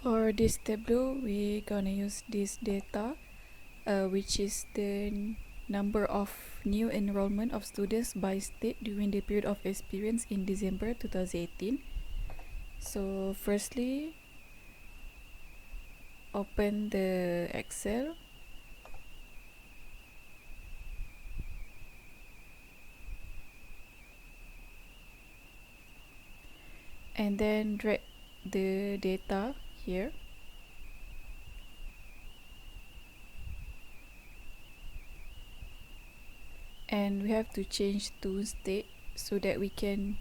For this Tableau, we're gonna use this data, which is the number of new enrollment of students by state during the period of experience in December 2018. So firstly, open the Excel. And then drag the data here. And we have to change to state so that we can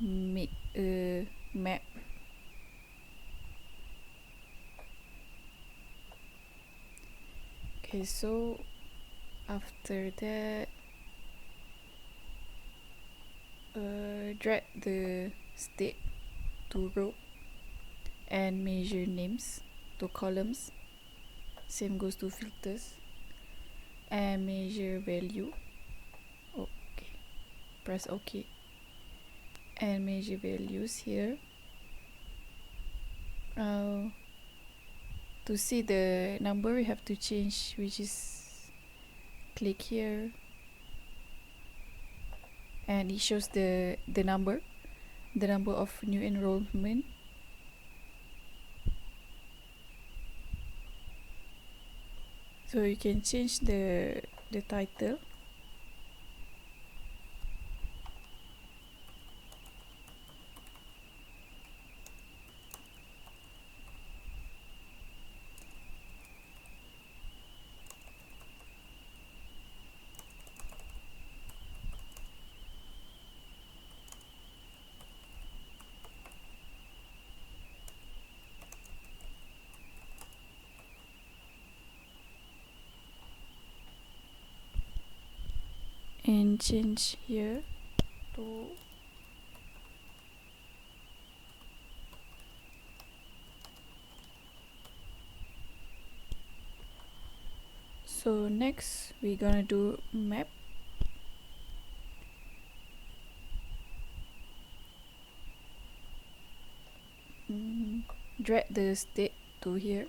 make a map. Okay, so after that, drag the state to row and measure names to columns. Same goes to filters and measure value. Okay, press OK and measure values here. To see the number, we have to change, which is click here, and it shows the number of new enrollment. So you can change the title. And change here to so next we're gonna do map. Drag the state to here.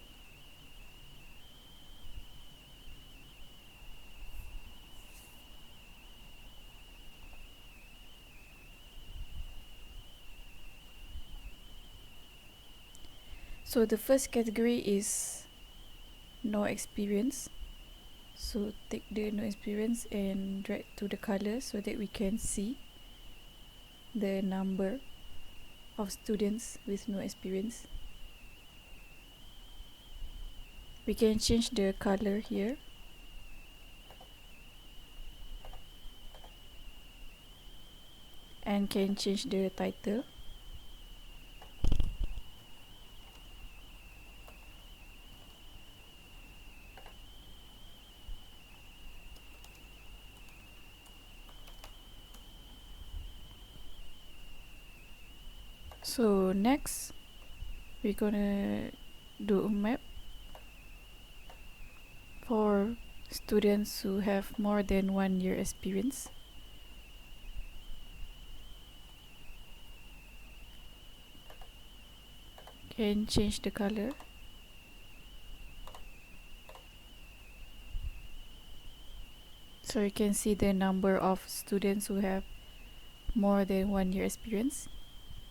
So the first category is no experience. So take the no experience and drag to the color so that we can see the number of students with no experience. We can change the color here. And can change the title. So next we're gonna do a map for students who have more than 1 year experience. Can change the color. So you can see the number of students who have more than 1 year experience.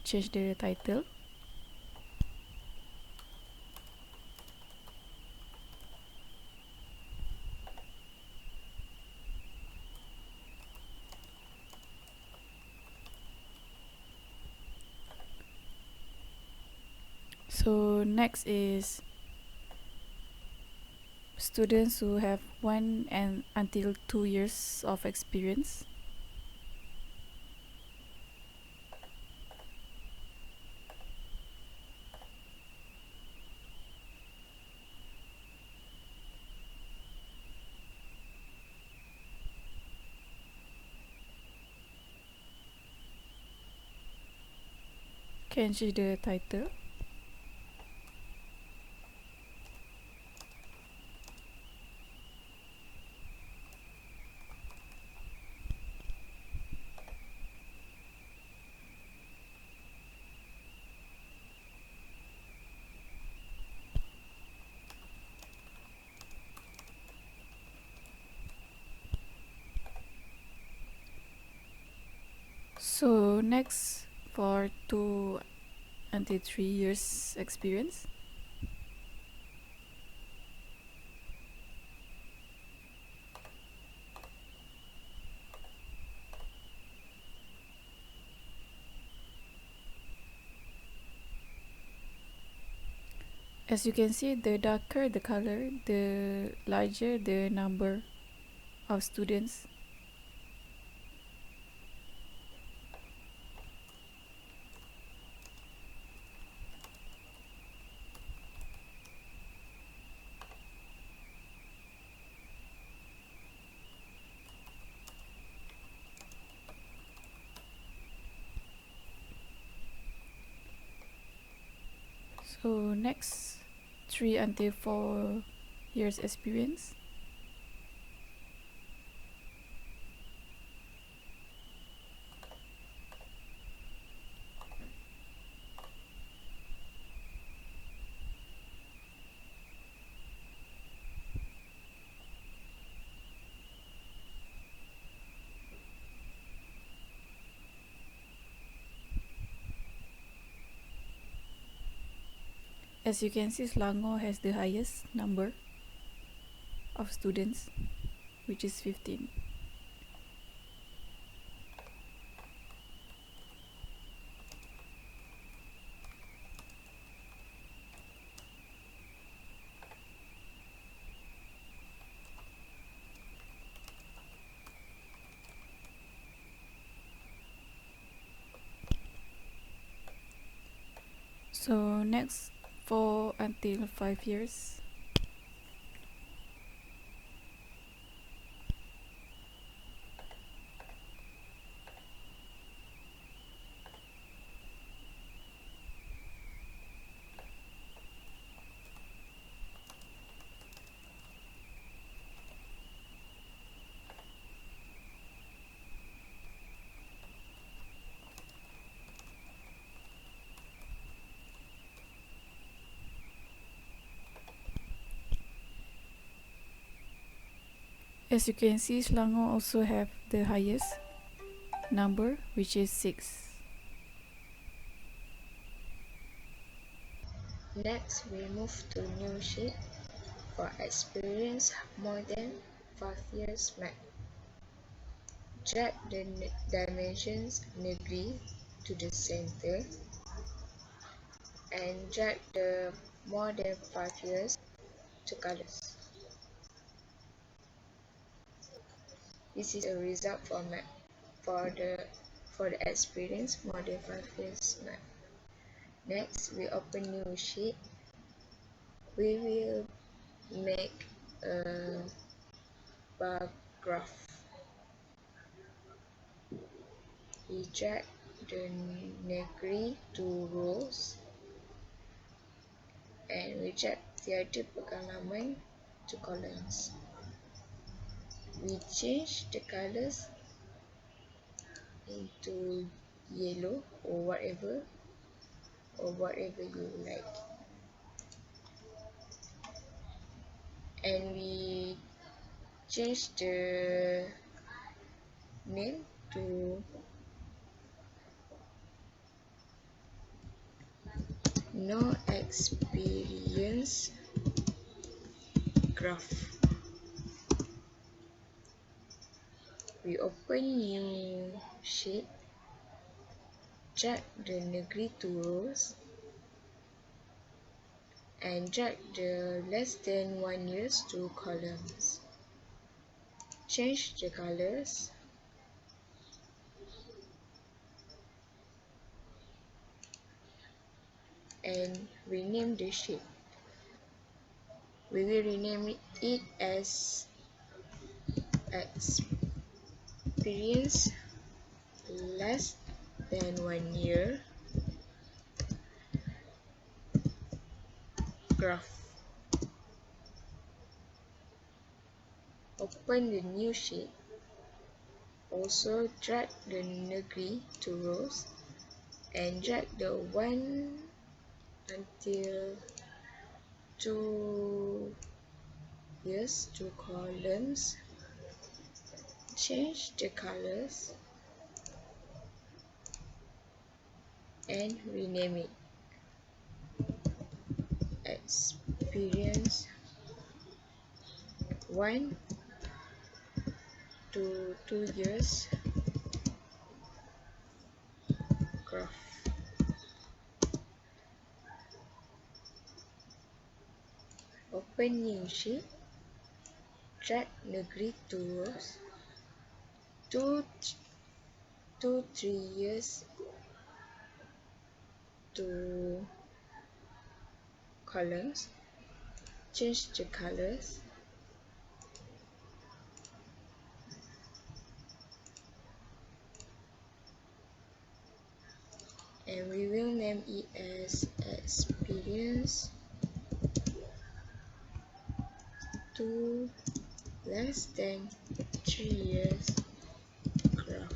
Change the title. So next is students who have 1 and until 2 years of experience. Can change the title. next, for 2 until 3 years experience. As you can see, the darker the color, the larger the number of students. So next, 3 until 4 years experience. As you can see, Selangor has the highest number of students, which is 15. So next, 4 until 5 years. As you can see, Selangor also have the highest number, which is 6. Next, we move to new sheet for experience more than 5 years max. Drag the dimensions negri to the center and drag the more than 5 years to colors. This is a result for map for the experience more than 5 years map. Next, we open new sheet. We will make a bar graph. We drag the negri to rows and we drag tiada pengalaman to columns. We change the colors into yellow or whatever you like, and we change the name to no experience graph. We open new sheet, drag the negri to rows and drag the less than 1 years to columns. Change the colors and rename the sheet. We will rename it as experience less than 1 year graph. Open the new sheet. Also drag the negri to rows and drag the 1 until 2 years to columns. Change the colors and rename it experience 1 to 2 years graph. Open new sheet, drag negeri to rows, 3 years to columns, change the colors, and we will name it as experience 2 less than 3 years graph.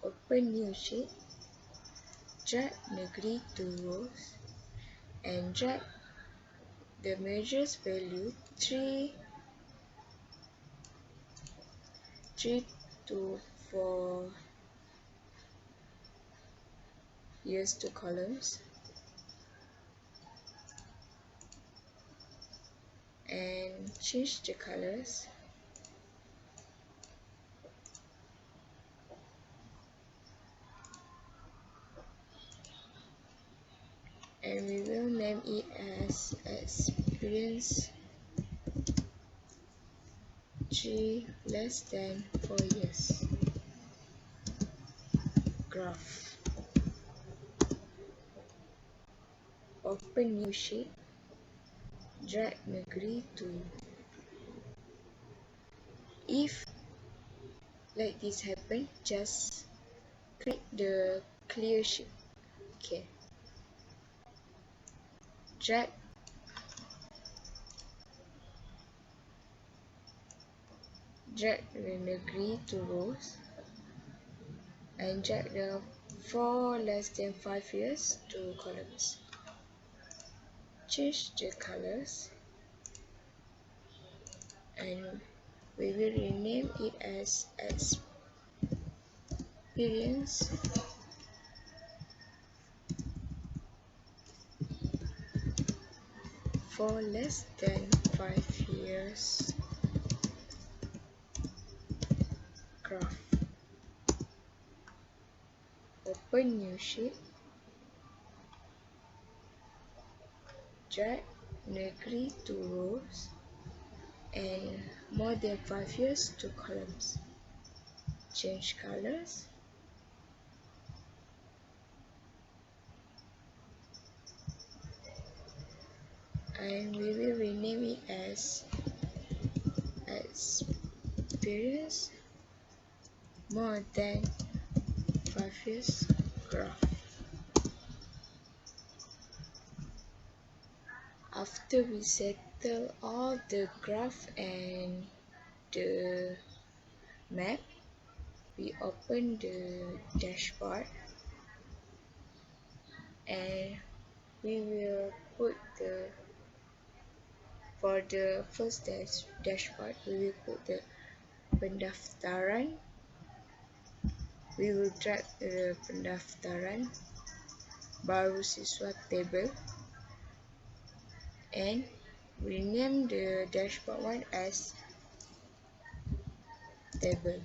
Open new sheet, drag negeri to rows, and drag the measures value 3 to 4 years to columns, and change the colors, and we will name it as experience 3 less than 4 years graph. Open new sheet, drag negeri to, if like this happen, just click the clear sheet. Okay, drag the negeri to rows, and drag the 4 less than 5 years to columns. Change the colors, and we will rename it as experience 4 less than 5 years graph. Open new sheet, drag negeri to rows, and more than 5 years to columns. Change colors, and we will rename it as experience more than 5 years graph. After we settle all the graph and the map, we open the dashboard, and we will put for the first dashboard, we will put the pendaftaran. We will drag the pendaftaran baru siswa table, and rename the dashboard one as table.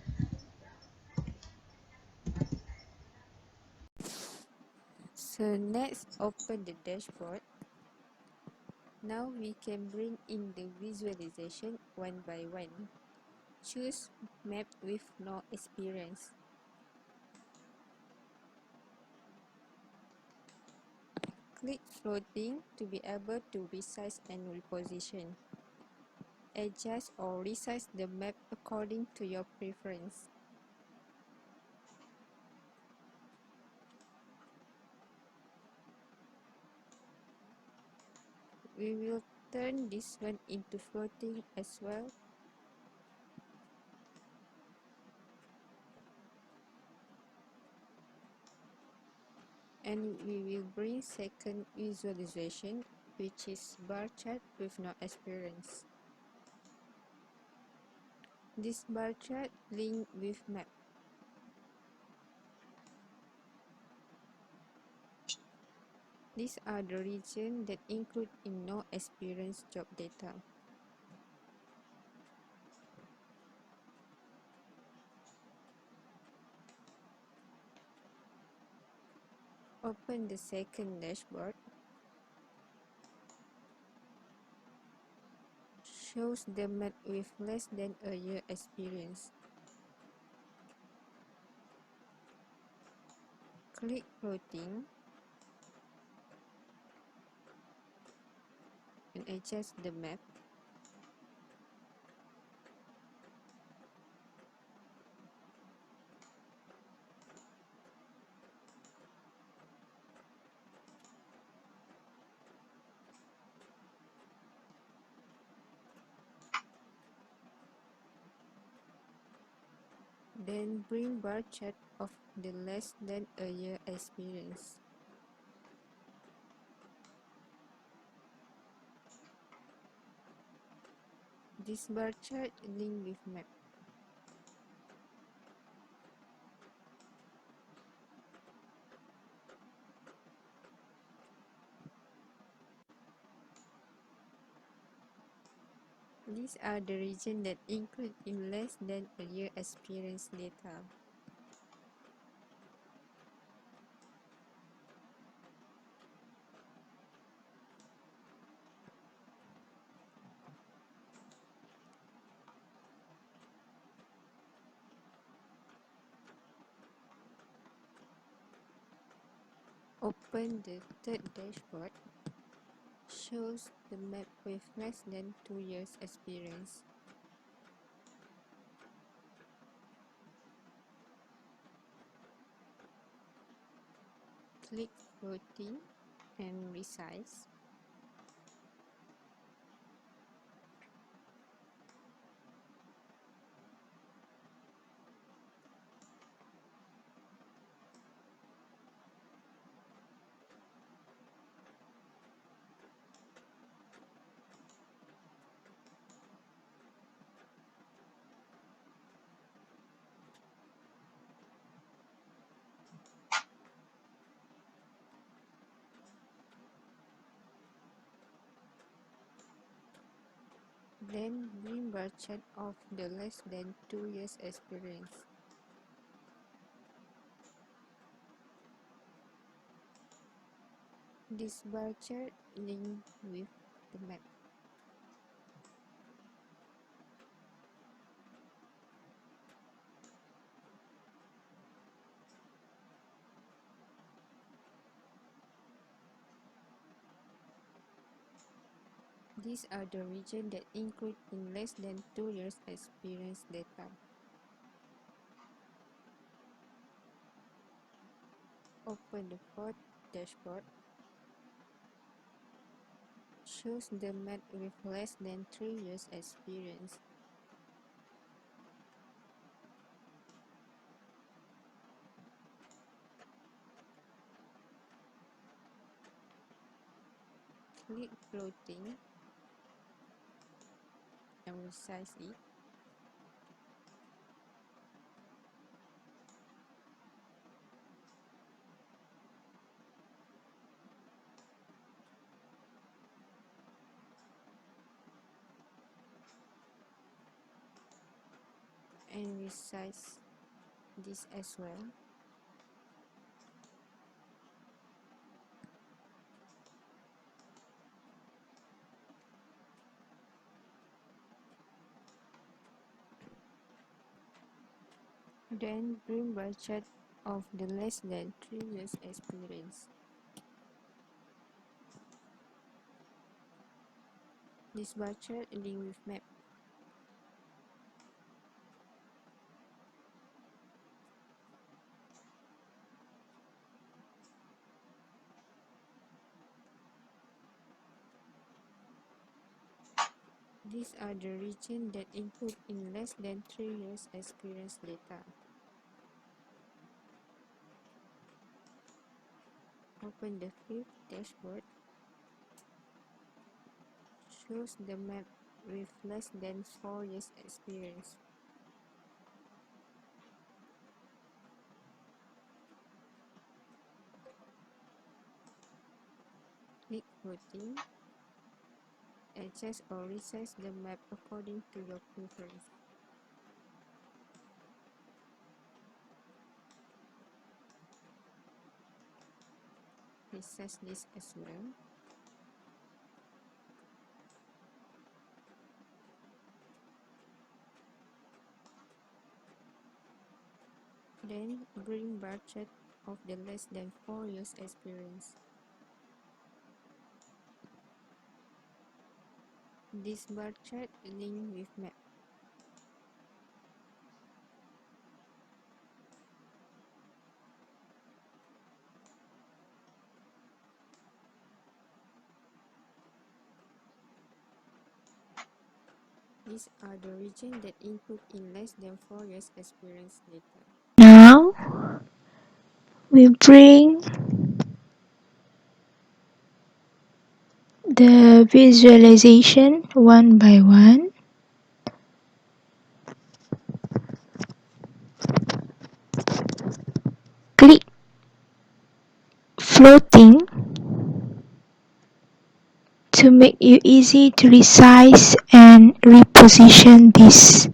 So next, open the dashboard. Now we can bring in the visualization one by one. Choose map with no experience. Click floating to be able to resize and reposition. Adjust or resize the map according to your preference. We will turn this one into floating as well. And we will bring second visualization, which is bar chart with no experience. This bar chart link with map. These are the regions that include in no experience job data. Open the second dashboard. Shows the map with less than a year experience. Click floating and adjust the map. Then bring bar chart of the less than a year experience. This bar chart link with map. These are the regions that include in less than a year experience data. Open the third dashboard. Shows the map with less than 2 years experience. Click floating and resize. Then bring bar chart of the less than 2 years experience. This bar chart link with the map. These are the regions that include in less than 2 years experience data. Open the fourth dashboard. Shows the map with less than 3 years experience. Click floating and resize it. And resize this as well. Then bring bar chart of the less than 3 years experience. This bar chart link with map. These are the regions that include in less than 3 years experience data. Open the fifth dashboard. Shows the map with less than 4 years experience. Click Floating. Adjust or resize the map according to your preference. Resize this as well. Then bring bar chart of the less than 4 years experience. This bar chart link with map. These are the regions that input in less than 4 years experience data. Now we bring the visualization one by one. Click floating to make it easy to resize and reposition this.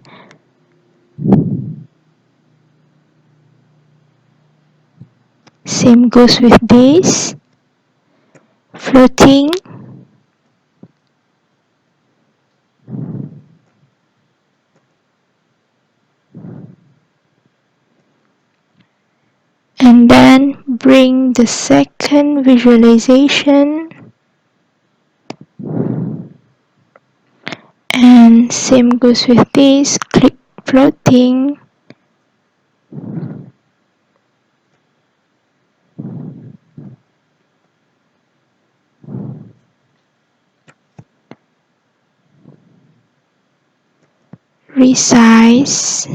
Same goes with this. Floating. And then bring the second visualization. And same goes with this. Click floating. Resize.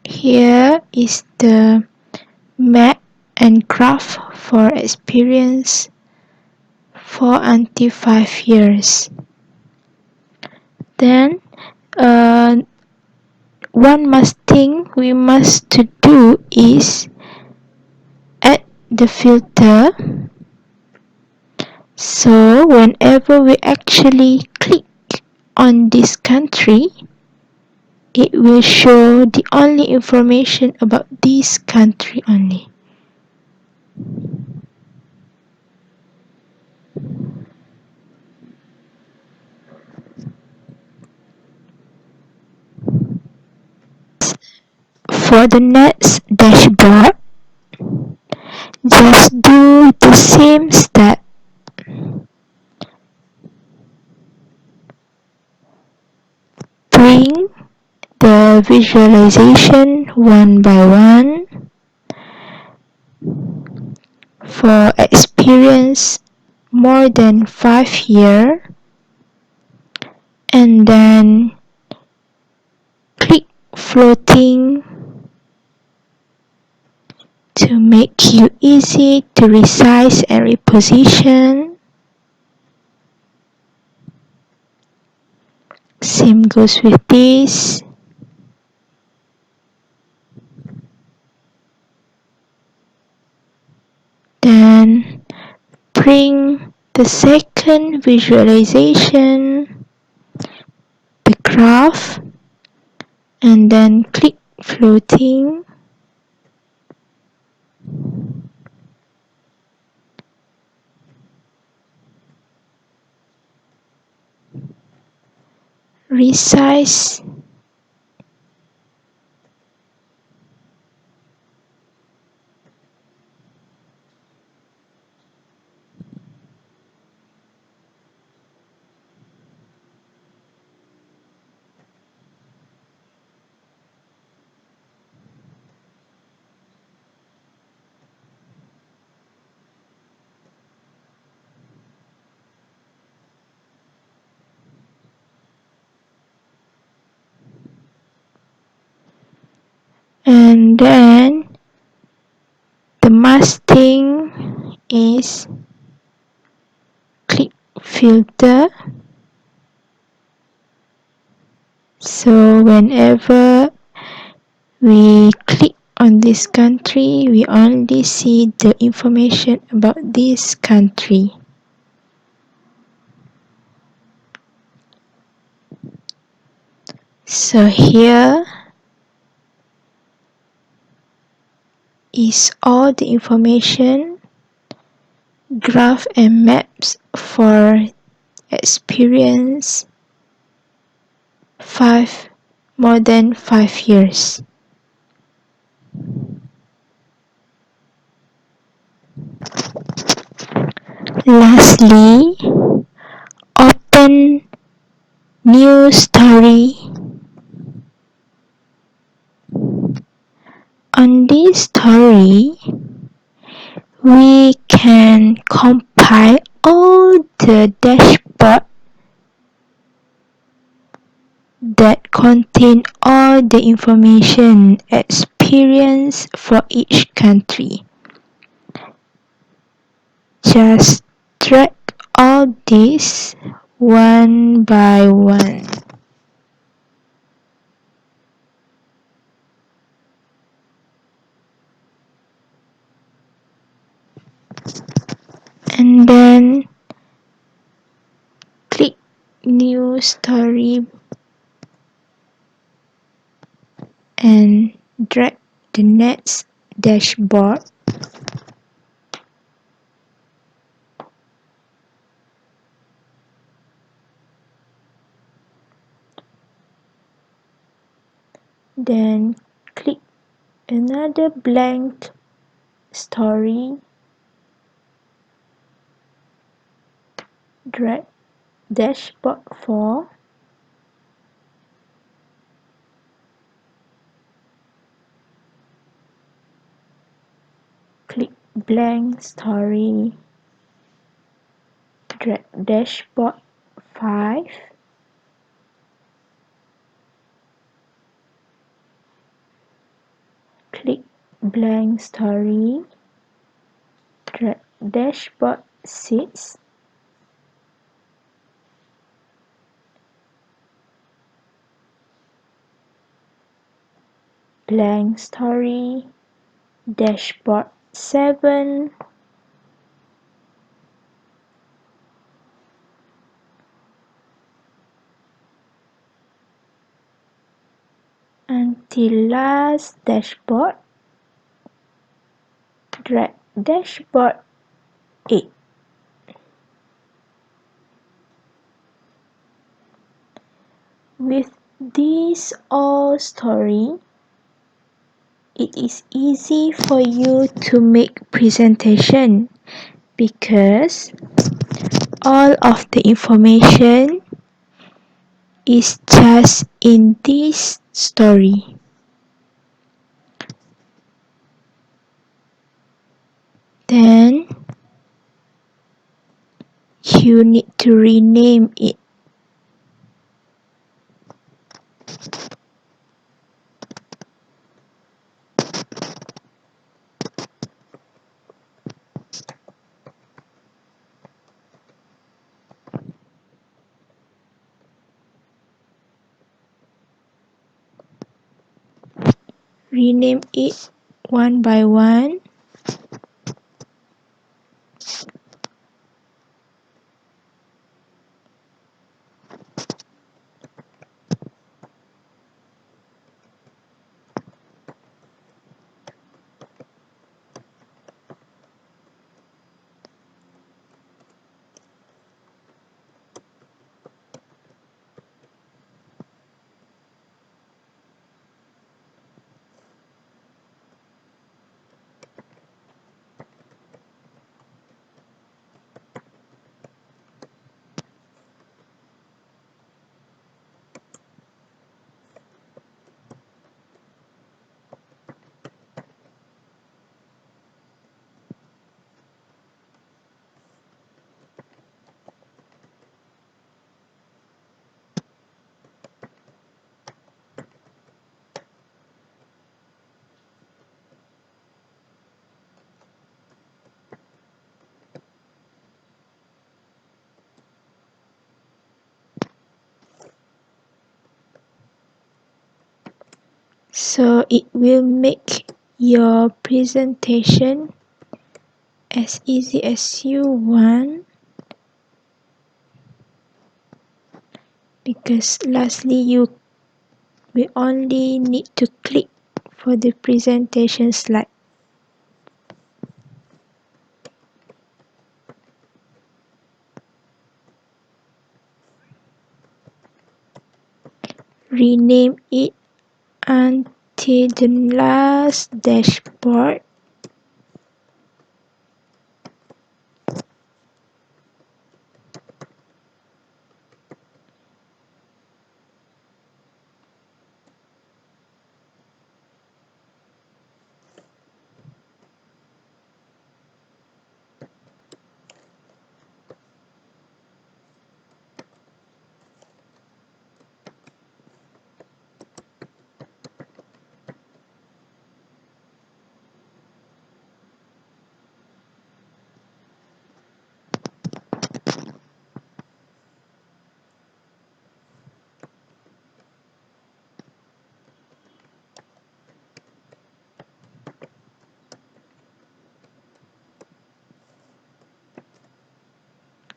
Here is the map and graph for experience 4 until 5 years. Then one must thing we must to do is add the filter. So whenever we actually click on this country, it will show the only information about this country only. For the next dashboard, just do the same step. Bring the visualization one by one for experience more than 5 years, and then click floating to make you easy to resize and reposition. Same goes with this. Then bring the second visualization, the graph, and then click floating. Resize And then the last thing is click filter. So whenever we click on this country, we only see the information about this country. So here is all the information, graph and maps for experience more than 5 years. Lastly, open new story. On this story, we can compile all the dashboard that contain all the information experience for each country. Just drag all this one by one. And then click new story and drag the next dashboard. Then click another blank story, drag dashboard 4, click blank story, drag dashboard 5, click blank story, drag dashboard 6, blank story, dashboard 7, until last dashboard, drag dashboard 8. With this all story, it is easy for you to make presentation because all of the information is just in this story. Then you need to rename it. Rename it one by one. So it will make your presentation as easy as you want, because lastly you will only need to click for the presentation slide. Rename it until the last dashboard.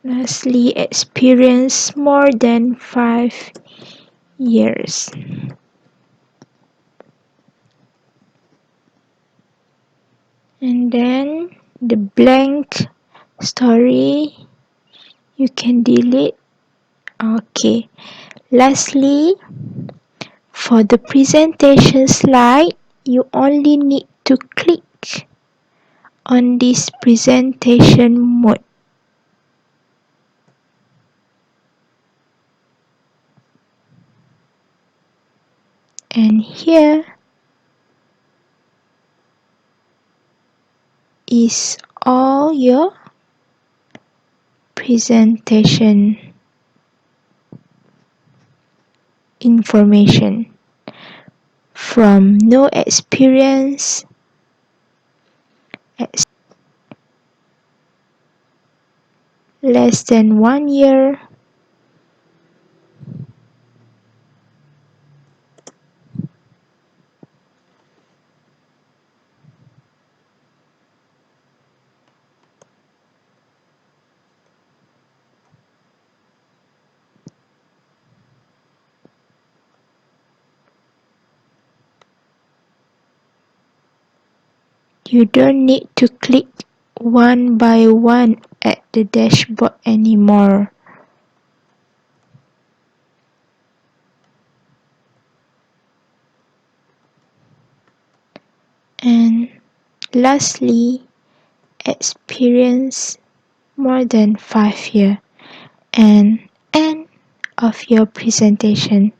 Lastly, experience more than 5 years. And then the blank story you can delete. Okay. Lastly, for the presentation slide, you only need to click on this presentation mode. And here is all your presentation information. From no experience, less than 1 year, you don't need to click one by one at the dashboard anymore. And lastly, experience more than 5 years and end of your presentation.